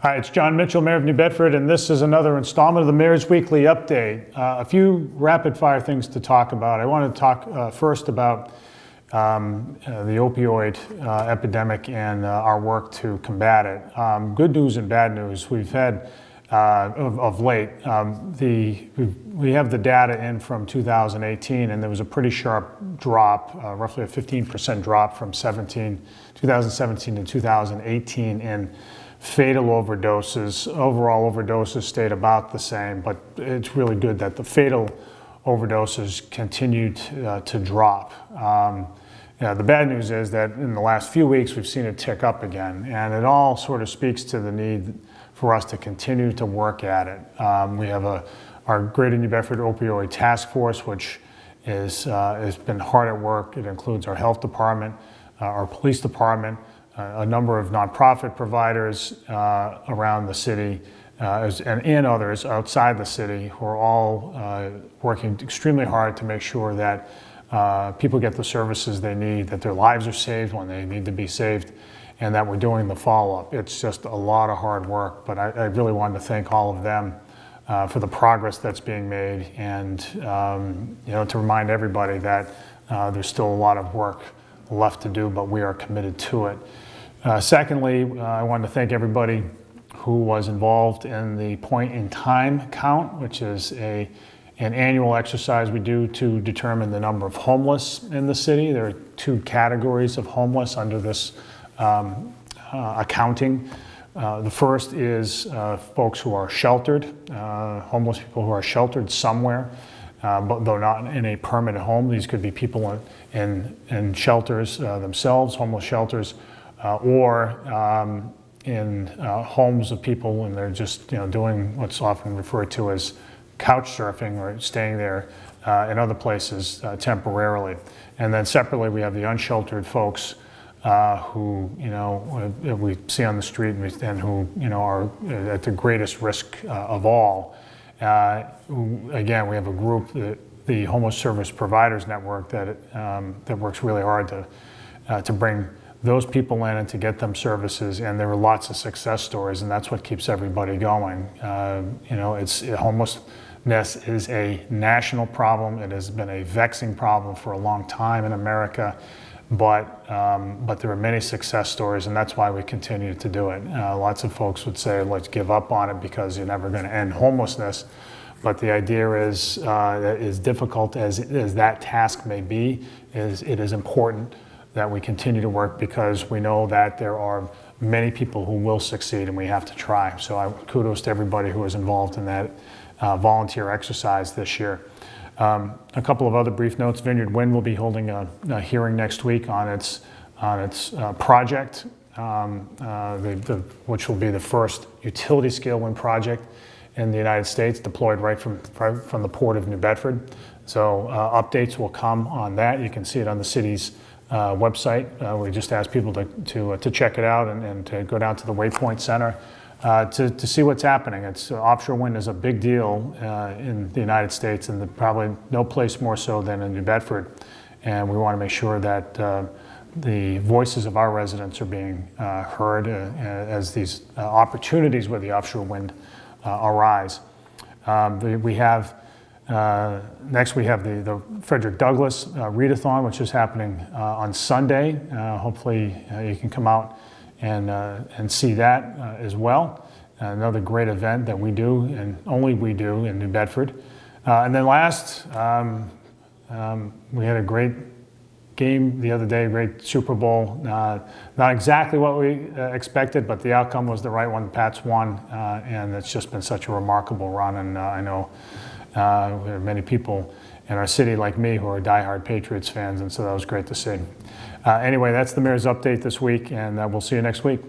Hi, it's Jon Mitchell, Mayor of New Bedford, and this is another installment of the Mayor's Weekly Update. A few rapid-fire things to talk about. I want to talk first about the opioid epidemic and our work to combat it. Good news and bad news. We've had, of late, we have the data in from 2018, and there was a pretty sharp drop, roughly a 15% drop from 2017 to 2018 in fatal overdoses. Overall overdoses stayed about the same, but it's really good that the fatal overdoses continued to drop. The bad news is that in the last few weeks we've seen it tick up again, and it all sort of speaks to the need for us to continue to work at it. We have our Greater New Bedford Opioid Task Force, which has been hard at work. It includes our health department, our police department, a number of nonprofit providers around the city and others outside the city who are all working extremely hard to make sure that people get the services they need, that their lives are saved when they need to be saved, and that we're doing the follow-up. It's just a lot of hard work, but I really wanted to thank all of them for the progress that's being made, and to remind everybody that there's still a lot of work left to do, but we are committed to it. Secondly, I wanted to thank everybody who was involved in the point in time count, which is an annual exercise we do to determine the number of homeless in the city. There are two categories of homeless under this accounting. The first is folks who are sheltered, homeless people who are sheltered somewhere, but though not in a permanent home. These could be people in shelters themselves, homeless shelters, or in homes of people, and they're just doing what's often referred to as couch surfing, or staying there in other places temporarily. And then separately, we have the unsheltered folks who we see on the street and who are at the greatest risk of all. Again, we have a group, the Homeless Service Providers Network, that works really hard to bring those people in and to get them services, and there are lots of success stories, and that's what keeps everybody going. Homelessness is a national problem. It has been a vexing problem for a long time in America, but there are many success stories, and that's why we continue to do it. Lots of folks would say, let's give up on it because you're never going to end homelessness. But the idea is, as difficult as that task may be, it is important that we continue to work, because we know that there are many people who will succeed, and we have to try. So kudos to everybody who was involved in that volunteer exercise this year. A couple of other brief notes. Vineyard Wind will be holding a hearing next week on its project, which will be the first utility scale wind project in the United States, deployed right from the Port of New Bedford. So updates will come on that. You can see it on the city's website. We just ask people to check it out and to go down to the Waypoint Center to see what's happening. Offshore wind is a big deal in the United States, and probably no place more so than in New Bedford. And we want to make sure that the voices of our residents are being heard as these opportunities with the offshore wind arise. Next we have the Frederick Douglass ReadAthon, which is happening on Sunday. Hopefully you can come out and see that as well. Another great event that we do, and only we do, in New Bedford. And then last, we had a great game the other day, great Super Bowl. Not exactly what we expected, but the outcome was the right one. The Pats won, and it's just been such a remarkable run, and I know there are many people in our city like me who are diehard Patriots fans, and so that was great to see. Anyway, that's the Mayor's Update this week, and we'll see you next week.